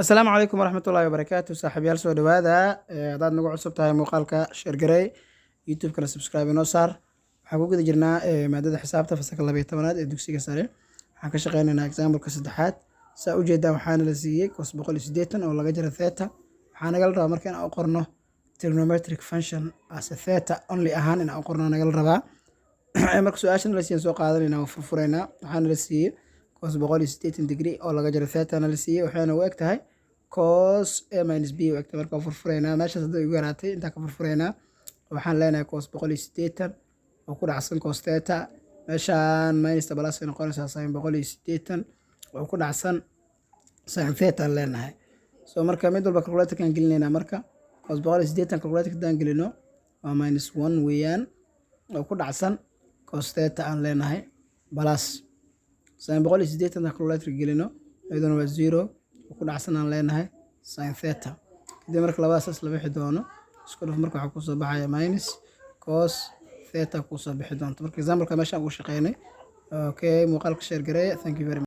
asalaamu calaykum waraxmatullaahi wabarakaatu saaxiibayaal soo dhawaada haddaad nagu cusub tahay muuqaalka sheer garey youtube-kana subscribe inoo saar waxaan ku guda jirnaa maadada xisaabta fasalka 12aad ee dugsiga sare waxaan ka shaqeynaynaa example-ka saddexaad saa ujeedaan waxaana la siiyey cos 180 oo laga jaro theta waxaa nagala rabaa marka inaan u qorno trigonometric function as a theta only ahaan inaan u qorno nagala rabaa marka su-aashana la siiyeen soo qaadanayna waa furfuraynaa waxaana la siiyey cos 180 degree oo laga jaro theta-na la siiyey waxayna u eg tahay cos a minus b u egtahay marka furfuraynaa meeshaas hadday igu yaraatay intaa ka furfuraynaa waxaan leenahay cos 180 oo ku dhacsan cos theta meeshaan minus plus ay noqonaysaa sin 180 oo ku dhacsan sin theta leenahay so marka mid walba calculator kan gelinaynaa marka cos 180 calculator kan gelino waa minus 1 weeyaan oo ku dhacsan cos theta aan leenahay plus sin 180 calculator gelino iyaduna waa 0 oo ku dhacsan aan leenahay sin theta kadib marka labadaas la bixi doono isku dhaf marka waxa ku soo baxaya minus cos theta ku soo bixi doonto marka example-ka meeshaan ugu shaqeynay okay muuqaalka share gareeya thank you very much